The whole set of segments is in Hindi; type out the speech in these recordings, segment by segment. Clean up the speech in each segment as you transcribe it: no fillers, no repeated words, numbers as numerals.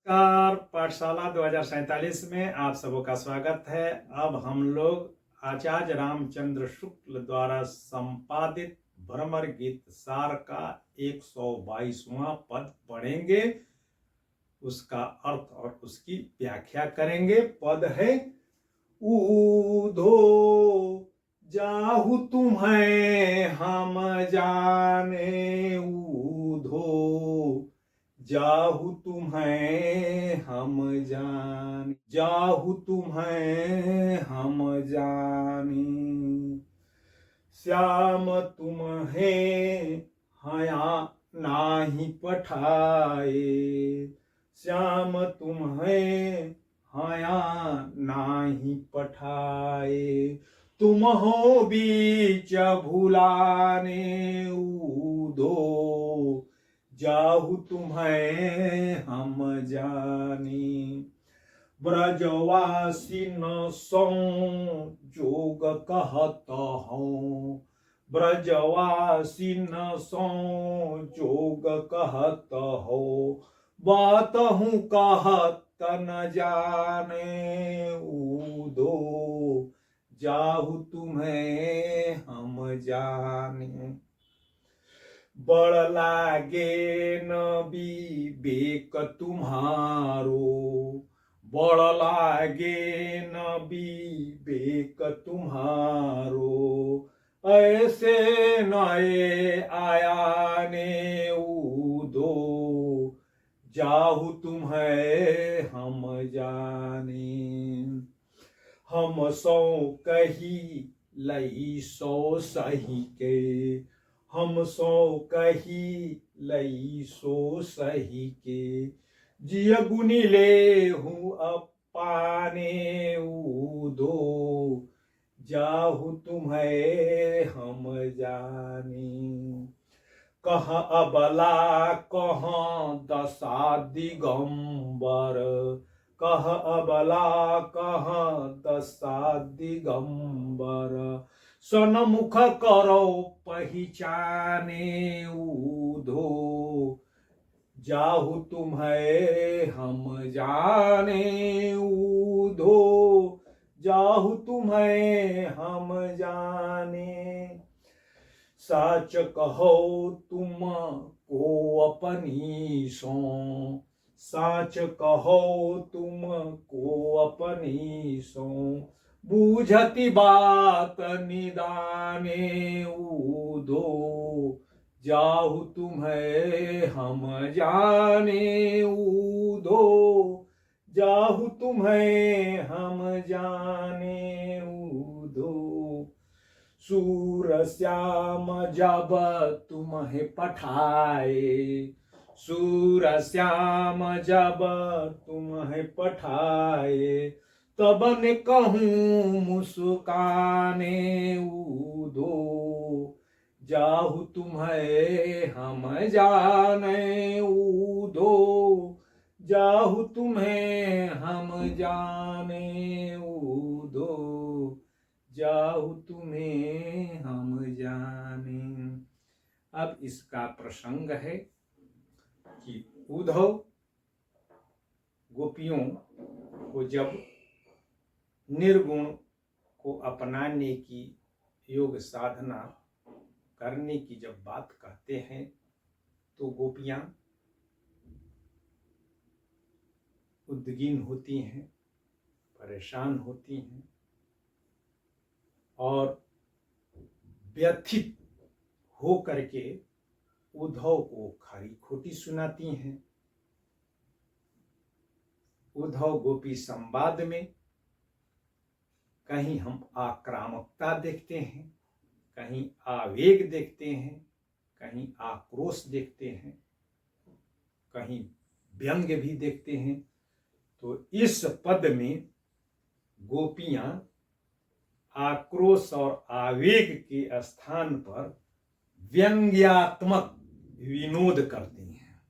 नमस्कार। पाठशाला 2047 में आप सबों का स्वागत है। अब हम लोग आचार्य रामचंद्र शुक्ल द्वारा संपादित भ्रमर गीत सार का 122वां पद पढ़ेंगे, उसका अर्थ और उसकी व्याख्या करेंगे। पद है ऊधो जाहु तुम्हें हम जाने, ऊधो जाहु तुम्हें हम जाने, जाहु तुम्हें हम जाने। श्याम तुम्हें हया नाही पठाए, श्याम तुम्हें हया नाही पठाए। तुम हो बीच भुलाने, ऊधो जाहु तुम्हें हम जाने। ब्रजवासी न सो जोग कहत हूँ, ब्रजवासी न सो जोग कहत हो। बात हूँ कहत न जाने, ऊधो जाहु तुम्हें हम जाने। बड़ लागे न विवेक तुम्हारो, बड़ लागे न विवेक तुम्हारो। ऐसे नए आया ने, ऊधो जाहु तुम्हें हम जाने। हम सौ कही लई सो सही के, हम सो कही लई सो सही के। जिय गुनी ले हूँ अपाने, ऊधो जाहु तुम्हें हम जाने। कह अबला कह दशा दिगंबर, कह अबला कह दशा दिगंबर। सनमुख करो पहचाने, ऊधो जाहु तुम्हें हम जाने, ऊधो जाहु तुम्हें हम जाने। साच कहो तुम को अपनी सो, साच कहो तुम को अपनी सो। बूझती बात निदाने, ऊधो जाहु तुम्हें हम जाने, ऊधो जाहु तुम्हें हम जाने, ऊधो। सूर श्याम जब तुम्हें पठाए, सूर श्याम जब तुम्हें पठाए। तब ने कहूँ मुस्काने, ऊधो जाहु तुम्हें हम जाने, ऊधो जाहु तुम्हें हम जाने, ऊधो जाहु तुम्हें हम जाने। अब इसका प्रसंग है कि उद्धव गोपियों को जब निर्गुण को अपनाने की योग साधना करने की जब बात कहते हैं तो गोपियां उद्विग्न होती हैं, परेशान होती हैं और व्यथित हो करके उद्धव को खरी खोटी सुनाती हैं। उद्धव गोपी संवाद में कहीं हम आक्रामकता देखते हैं, कहीं आवेग देखते हैं, कहीं आक्रोश देखते हैं, कहीं व्यंग्य भी देखते हैं। तो इस पद में गोपियां आक्रोश और आवेग के स्थान पर व्यंग्यात्मक विनोद करती हैं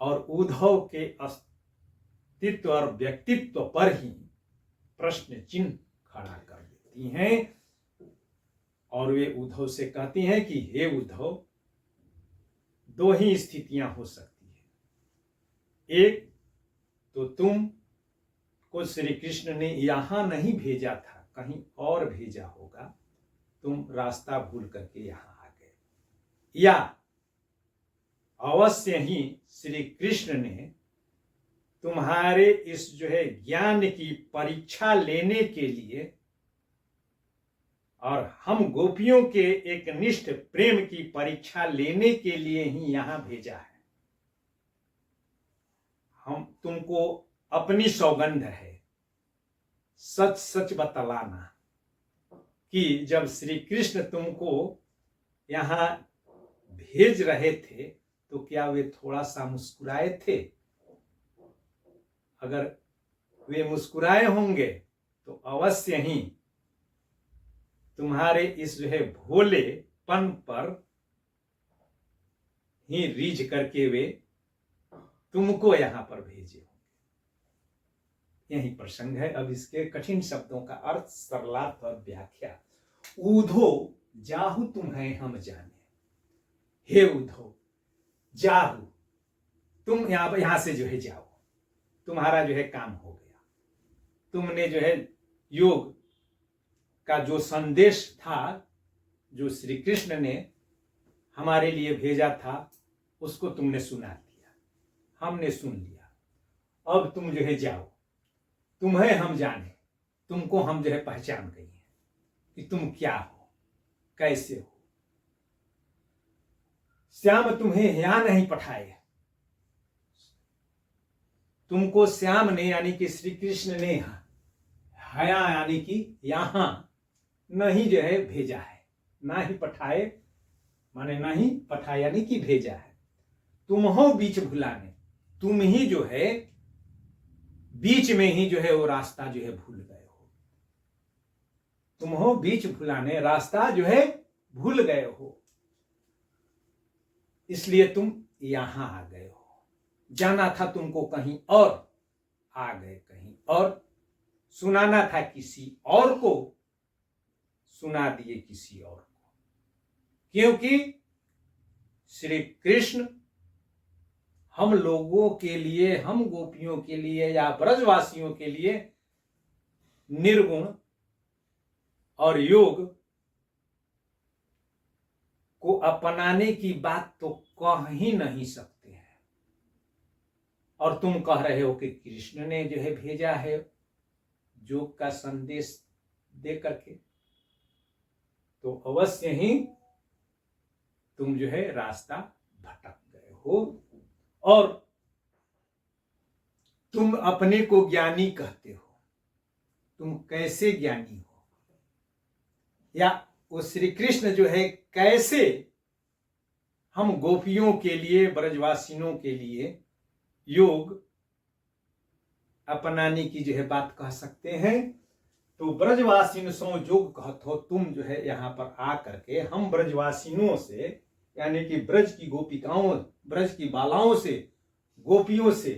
और उद्धव के अस्तित्व और व्यक्तित्व पर ही प्रश्न चिन्ह खड़ा कर देती हैं और वे उद्धव से कहती हैं कि हे उद्धव, दो ही स्थितियां हो सकती है। एक, तो तुम को श्री कृष्ण ने यहां नहीं भेजा था, कहीं और भेजा होगा, तुम रास्ता भूल करके यहां आ गए, या अवश्य ही श्री कृष्ण ने तुम्हारे इस जो है ज्ञान की परीक्षा लेने के लिए और हम गोपियों के एक निष्ठ प्रेम की परीक्षा लेने के लिए ही यहां भेजा है। हम तुमको अपनी सौगंध है सच सच बतलाना कि जब श्री कृष्ण तुमको यहां भेज रहे थे तो क्या वे थोड़ा सा मुस्कुराए थे? अगर वे मुस्कुराए होंगे तो अवश्य ही तुम्हारे इस जो है भोलेपन पर ही रीझ करके वे तुमको यहां पर भेजे होंगे। यही प्रसंग है। अब इसके कठिन शब्दों का अर्थ, सरलार्थ और व्याख्या। ऊधो जाहु तुम्हें हम जाने, हे उद्धव जाहु, तुम यहां से जो है जाओ, तुम्हारा जो है काम हो गया। तुमने जो है योग का जो संदेश था, जो श्री कृष्ण ने हमारे लिए भेजा था, उसको तुमने सुना दिया, हमने सुन लिया। अब तुम जो है जाओ, तुम्हें हम जाने, तुमको हम जो है पहचान गए हैं कि तुम क्या हो, कैसे हो। श्याम तुम्हें यहां नहीं पठाए, तुमको श्याम ने यानी कि श्री कृष्ण ने हया यानी कि यहां नहीं जो है भेजा है, ना ही पठाए माने नहीं पठाए यानी कि भेजा है। तुम हो बीच भुलाने, तुम ही जो है बीच में ही जो है वो रास्ता जो है भूल गए हो। तुम हो बीच भुलाने, रास्ता जो है भूल गए हो, इसलिए तुम यहां आ गए हो। जाना था तुमको कहीं और, आ गए कहीं और। सुनाना था किसी और को, सुना दिए किसी और को, क्योंकि श्री कृष्ण हम लोगों के लिए, हम गोपियों के लिए या ब्रजवासियों के लिए निर्गुण और योग को अपनाने की बात तो कह ही नहीं सकते हैं। और तुम कह रहे हो कि कृष्ण ने जो है भेजा है योग का संदेश दे करके, तो अवश्य ही तुम जो है रास्ता भटक गए हो। और तुम अपने को ज्ञानी कहते हो, तुम कैसे ज्ञानी हो, या वो श्री कृष्ण जो है कैसे हम गोपियों के लिए, ब्रजवासियों के लिए योग अपनाने की जो है बात कह सकते हैं। तो ब्रजवासिन सो योग कहत हो, तुम जो है यहाँ पर आ करके हम ब्रजवासिनों से यानी कि ब्रज की गोपिकाओं, ब्रज की बालाओं से, गोपियों से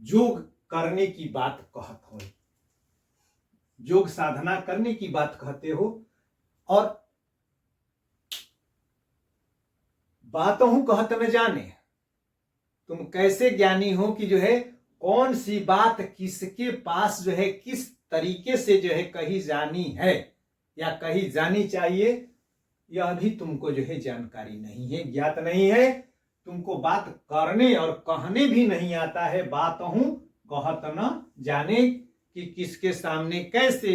योग करने की बात कहत हो, योग साधना करने की बात कहते हो। और बातों कहत न जाने, तुम कैसे ज्ञानी हो कि जो है कौन सी बात किसके पास जो है किस तरीके से जो है कही जानी है या कही जानी चाहिए, यह भी तुमको जो है जानकारी नहीं है, ज्ञात नहीं है। तुमको बात करने और कहने भी नहीं आता है। बातों कहत न जाने कि किसके सामने कैसे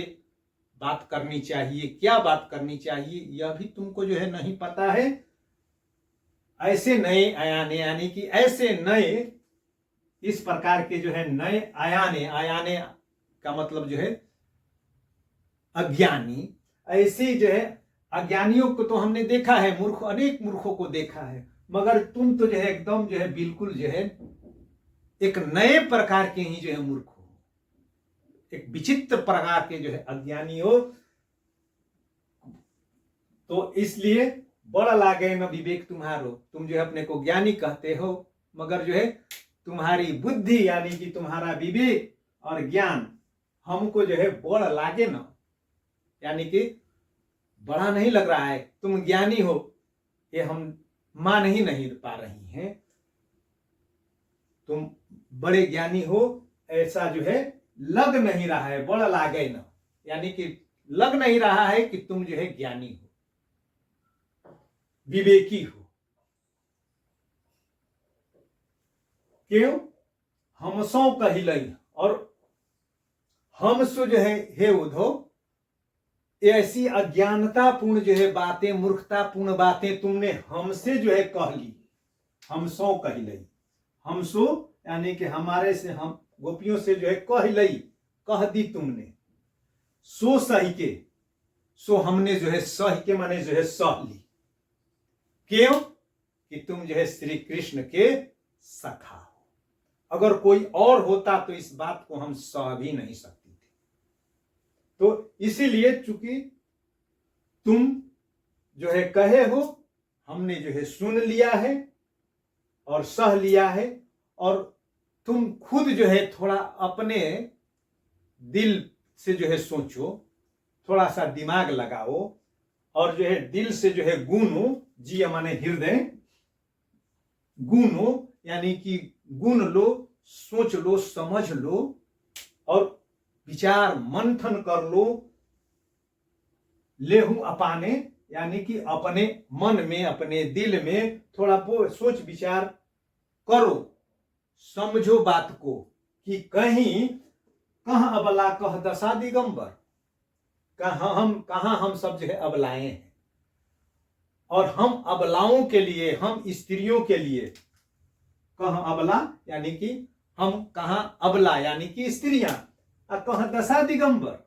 बात करनी चाहिए, क्या बात करनी चाहिए, यह भी तुमको जो है नहीं पता है। ऐसे नए आयाने यानी कि ऐसे नए, इस प्रकार के जो है नए आयाने, आयाने का मतलब जो है अज्ञानी, ऐसे जो है अज्ञानियों को तो हमने देखा है, मूर्ख, अनेक मूर्खों को देखा है, मगर तुम तो जो है एकदम जो है बिल्कुल जो है एक नए प्रकार के ही जो है मूर्ख हो, एक विचित्र प्रकार के जो है अज्ञानी हो। तो इसलिए बड़ा लागे न विवेक तुम्हारो, तुम जो है अपने को ज्ञानी कहते हो, मगर जो है तुम्हारी बुद्धि यानी कि तुम्हारा विवेक और ज्ञान हमको जो है बड़ा लागे न, यानी कि बड़ा नहीं लग रहा है, तुम ज्ञानी हो, ये हम मान ही नहीं पा रही हैं। तुम बड़े ज्ञानी हो ऐसा जो है लग नहीं रहा है, बड़ा लागे न, यानी कि लग नहीं रहा है कि तुम जो है ज्ञानी हो, विवेकी हो। क्यों? हमसों कहिलई, और हमसो जो है हे उद्धव, ऐसी अज्ञानतापूर्ण जो है बातें, मूर्खतापूर्ण बातें तुमने हमसे जो है कह ली। हमसो कहिलई, हमसो यानी कि हमारे से, हम गोपियों से जो है कहिलई, कह दी तुमने। सो सही के, सो हमने जो है सह के माने जो है सह ली। क्यों? कि तुम जो है श्री कृष्ण के सखा हो। अगर कोई और होता तो इस बात को हम सह भी नहीं सकते थे। तो इसीलिए चूंकि तुम जो है कहे हो, हमने जो है सुन लिया है और सह लिया है, और तुम खुद जो है थोड़ा अपने दिल से जो है सोचो, थोड़ा सा दिमाग लगाओ, और जो है दिल से जो है गुनो, जी माने हृदय, गुनो यानी कि गुण लो, सोच लो, समझ लो, और विचार मंथन कर लो। लेहू अपाने यानी कि अपने मन में, अपने दिल में थोड़ा सोच विचार करो, समझो बात को, कि कहीं कहां अबला कह दशा दिगंबर, कहां हम सब जो है अबलाएं हैं। और हम अबलाओं के लिए, हम स्त्रियों के लिए, कहां अबला यानी कि हम कहां अबला यानी कि स्त्रियां, और कहां दशा दिगंबर।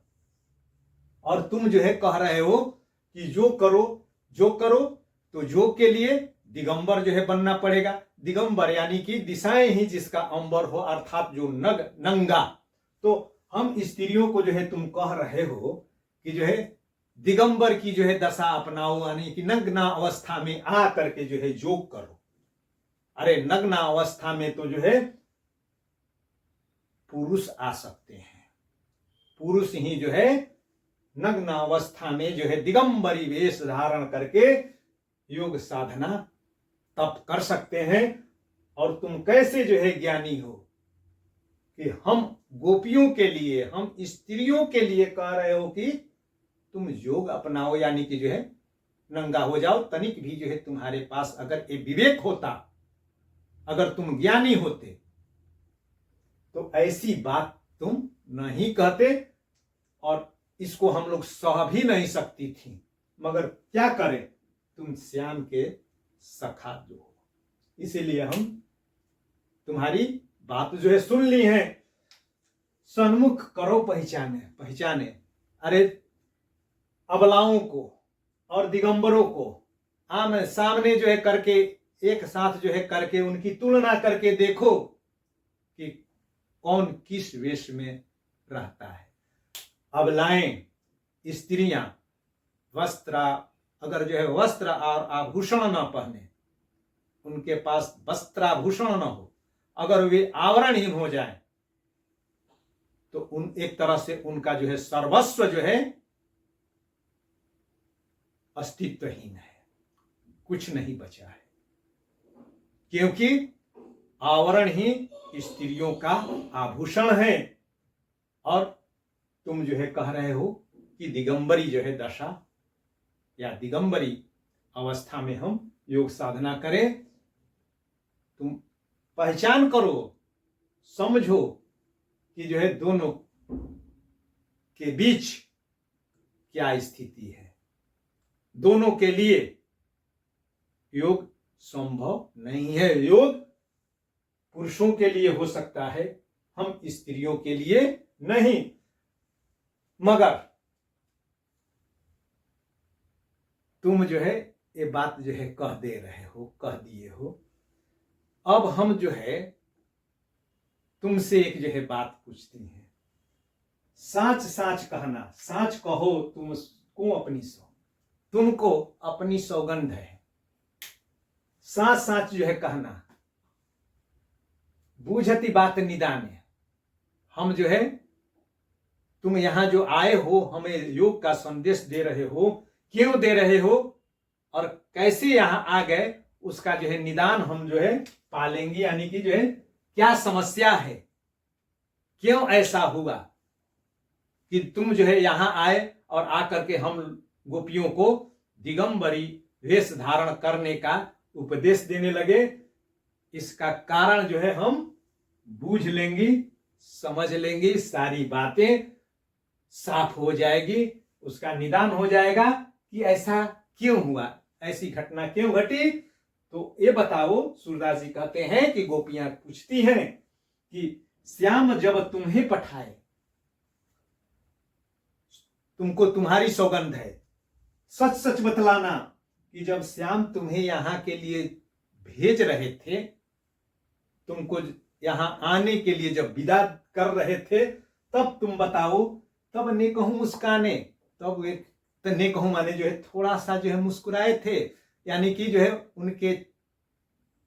और तुम जो है कह रहे हो कि जो करो तो जो के लिए दिगंबर जो है बनना पड़ेगा। दिगंबर यानी कि दिशाएं ही जिसका अंबर हो, अर्थात जो नंगा। तो हम स्त्रियों को जो है तुम कह रहे हो कि जो है दिगंबर की जो है दशा अपनाओ, यानी कि नग्ना अवस्था में आ करके जो है योग करो। अरे नग्ना अवस्था में तो जो है पुरुष आ सकते हैं, पुरुष ही जो है नग्न अवस्था में जो है दिगंबरी वेश धारण करके योग साधना तप कर सकते हैं। और तुम कैसे जो है ज्ञानी हो कि हम गोपियों के लिए, हम स्त्रियों के लिए कह रहे हो कि तुम योग अपनाओ, यानी कि जो है नंगा हो जाओ। तनिक भी जो है तुम्हारे पास अगर ये विवेक होता, अगर तुम ज्ञानी होते, तो ऐसी बात तुम नहीं कहते, और इसको हम लोग सह भी नहीं सकती थी। मगर क्या करें, तुम श्याम के सखा जो हो, इसीलिए हम तुम्हारी बात जो है सुन ली है। सन्मुख करो पहचाने। अरे अबलाओं को और दिगंबरों को आमने सामने जो है करके, एक साथ जो है करके उनकी तुलना करके देखो कि कौन किस वेश में रहता है। अबलाएं, स्त्रियां, वस्त्र, अगर जो है वस्त्र और आभूषण न पहने, उनके पास वस्त्राभूषण न हो, अगर वे आवरणहीन हो जाएं, तो उन एक तरह से उनका जो है सर्वस्व जो है अस्तित्वहीन है, कुछ नहीं बचा है। क्योंकि आवरण ही स्त्रियों का आभूषण है। और तुम जो है कह रहे हो कि दिगंबरी जो है दशा या दिगंबरी अवस्था में हम योग साधना करें। तुम पहचान करो, समझो कि जो है दोनों के बीच क्या स्थिति है। दोनों के लिए योग संभव नहीं है। योग पुरुषों के लिए हो सकता है, हम स्त्रियों के लिए नहीं। मगर तुम जो है ये बात जो है कह दिए हो। अब हम जो है तुमसे एक जो है बात पूछते हैं। साच साच कहना, साच कहो तुमको अपनी तुमको अपनी सौगंध है। साच साच जो है कहना, बूझती बात निदाने। हम जो है, तुम यहां जो आए हो, हमें योग का संदेश दे रहे हो, क्यों दे रहे हो और कैसे यहां आ गए, उसका जो है निदान हम जो है पालेंगे, यानी कि जो है क्या समस्या है, क्यों ऐसा हुआ कि तुम जो है यहां आए और आकर के हम गोपियों को दिगंबरी वेश धारण करने का उपदेश देने लगे। इसका कारण जो है हम बूझ लेंगे, समझ लेंगे, सारी बातें साफ हो जाएगी, उसका निदान हो जाएगा कि ऐसा क्यों हुआ, ऐसी घटना क्यों घटी। तो ये बताओ, सूरदास जी कहते हैं कि गोपियां पूछती हैं कि श्याम जब तुम्हें पठाए, तुमको तुम्हारी सौगंध है, सच सच बतलाना कि जब श्याम तुम्हें यहां के लिए भेज रहे थे, तुमको यहां आने के लिए जब विदा कर रहे थे, तब तुम बताओ, तब नेकहू मुस्काने, तब एक तो नेकहू माने जो है थोड़ा सा जो है मुस्कुराए थे, यानी कि जो है उनके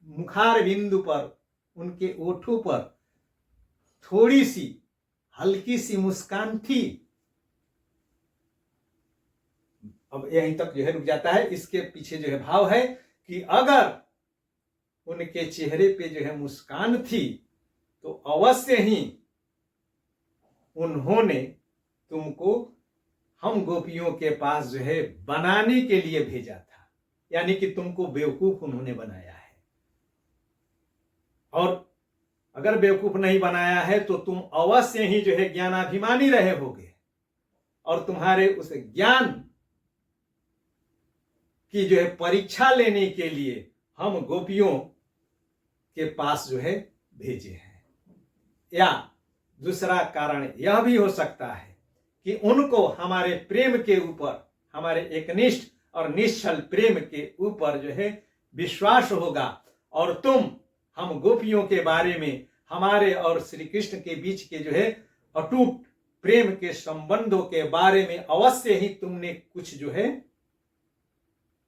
मुखार बिंदु पर, उनके ओठों पर थोड़ी सी हल्की सी मुस्कान थी। अब यहीं तक जो है रुक जाता है। इसके पीछे जो है भाव है कि अगर उनके चेहरे पे जो है मुस्कान थी तो अवश्य ही उन्होंने तुमको हम गोपियों के पास जो है बनाने के लिए भेजा था, यानी कि तुमको बेवकूफ उन्होंने बनाया है। और अगर बेवकूफ नहीं बनाया है तो तुम अवश्य ही जो है ज्ञानाभिमानी रहे होगे, और तुम्हारे उस ज्ञान की जो है परीक्षा लेने के लिए हम गोपियों के पास जो है भेजे हैं। या दूसरा कारण यह भी हो सकता है कि उनको हमारे प्रेम के ऊपर, हमारे एकनिष्ठ और निश्चल प्रेम के ऊपर जो है विश्वास होगा, और तुम हम गोपियों के बारे में, हमारे और श्री कृष्ण के बीच के जो है अटूट प्रेम के संबंधों के बारे में अवश्य ही तुमने कुछ जो है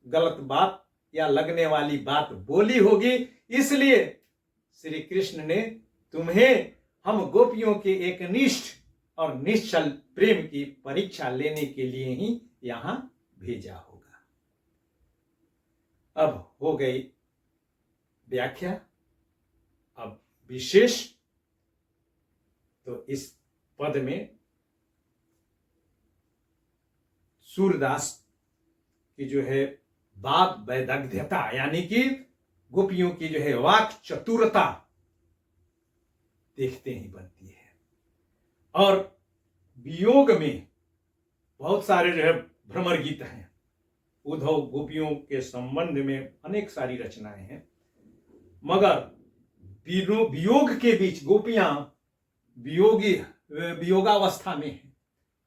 गलत बात या लगने वाली बात बोली होगी, इसलिए श्री कृष्ण ने तुम्हें हम गोपियों के एक निष्ठ और निश्चल प्रेम की परीक्षा लेने के लिए ही यहां भेजा होगा। अब हो गई व्याख्या। अब विशेष, तो इस पद में सूरदास की जो है वाक वैदग्ध्यता, यानी कि गोपियों की जो है वाक चतुरता देखते ही बनती है। और वियोग में बहुत सारे जो है भ्रमर गीत हैं, उद्धव गोपियों के संबंध में अनेक सारी रचनाएं हैं, मगर वियोग के बीच गोपियां वियोगावस्था में है,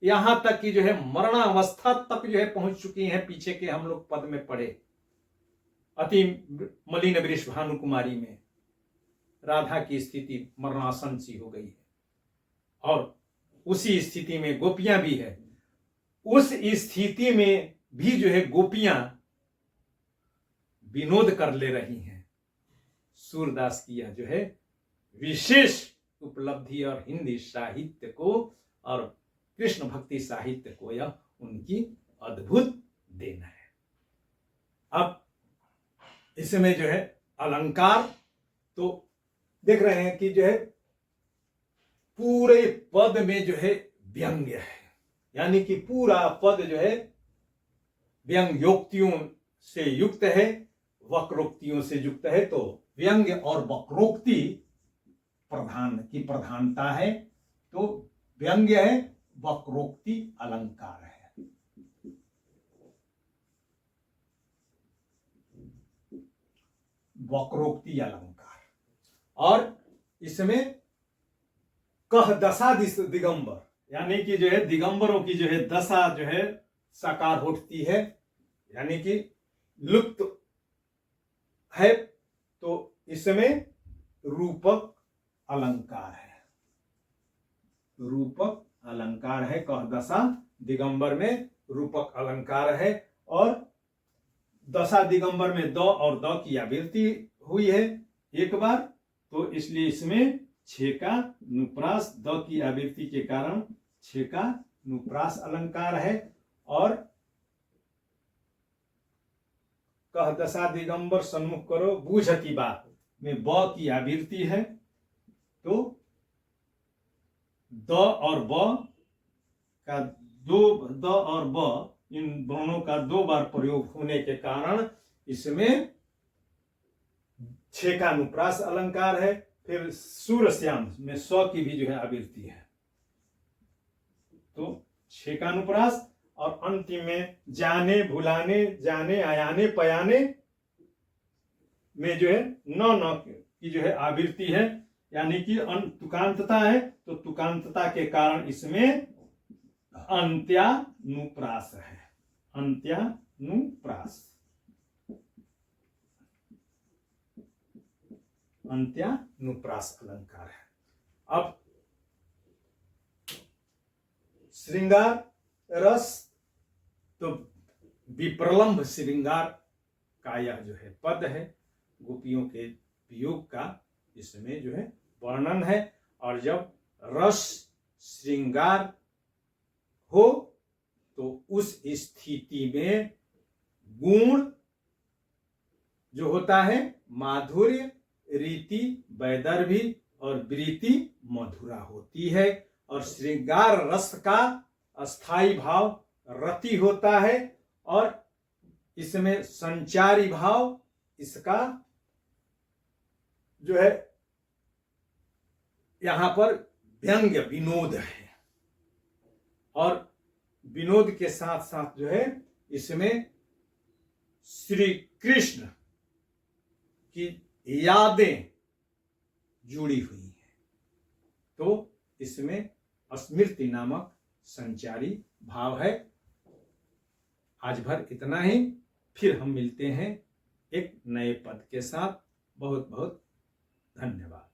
यहां तक कि जो है मरणावस्था तक जो है पहुंच चुकी हैं। पीछे के हम लोग पद में पढ़े, अति मलिन वृष भानुकुमारी में राधा की स्थिति मरणासन सी हो गई है, और उसी स्थिति में गोपियां भी है। उस स्थिति में भी जो है गोपियां विनोद कर ले रही हैं। सूरदास की यह जो है विशेष उपलब्धि और हिंदी साहित्य को और कृष्ण भक्ति साहित्य को यह उनकी अद्भुत देन है। अब इसमें जो है अलंकार तो देख रहे हैं कि जो है पूरे पद में जो है व्यंग्य है, यानी कि पूरा पद जो है व्यंग्योक्तियों से युक्त है, वक्रोक्तियों से युक्त है। तो व्यंग्य और वक्रोक्ति की प्रधानता है, तो व्यंग्य है, वक्रोक्ति अलंकार है। वक्रोक्ति अलंकार, और इसमें कह दशा दिगंबर, यानी कि जो है दिगंबरों की जो है दशा जो है साकार उठती है, यानी कि लुप्त है। तो इसमें रूपक अलंकार है, रूपक अलंकार है। कह दशा दिगंबर में रूपक अलंकार है, और दशा दिगंबर में द और द की आवृत्ति हुई है एक बार, तो इसलिए इसमें छेका नुप्रास, द की आवृत्ति के कारण छेका नुप्रास अलंकार है। और कह दशा दिगंबर सन्मुख करो बूझती बात में ब की आवृत्ति है, तो द और ब का द और ब इन दोनों का 2 बार प्रयोग होने के कारण इसमें छेकानुप्रास अलंकार है। फिर सूरश्याम में स की भी जो है आवृत्ति है, तो छेकानुप्रास और अंतिम में जाने भुलाने जाने आयाने पयाने में जो है न की जो है आवृत्ति है, यानी कि तुकांतता है, तो तुकांतता के कारण इसमें अंत्यानुप्रास है, अंत्यानुप्रास, अंत्यानुप्रास अलंकार है। अब श्रृंगार रस, तो विप्रलंभ श्रृंगार का यह जो है पद है, गोपियों के वियोग का इसमें जो है वर्णन है। और जब रस श्रृंगार हो तो उस स्थिति में गुण जो होता है माधुर्य, रीति वैदर्भी और वृत्ति मधुरा होती है, और श्रृंगार रस का अस्थाई भाव रति होता है, और इसमें संचारी भाव इसका जो है यहां पर व्यंग्य विनोद है, और विनोद के साथ साथ जो है इसमें श्री कृष्ण की यादें जुड़ी हुई हैं, तो इसमें स्मृति नामक संचारी भाव है। आज भर इतना ही, फिर हम मिलते हैं एक नए पद के साथ। बहुत बहुत धन्यवाद।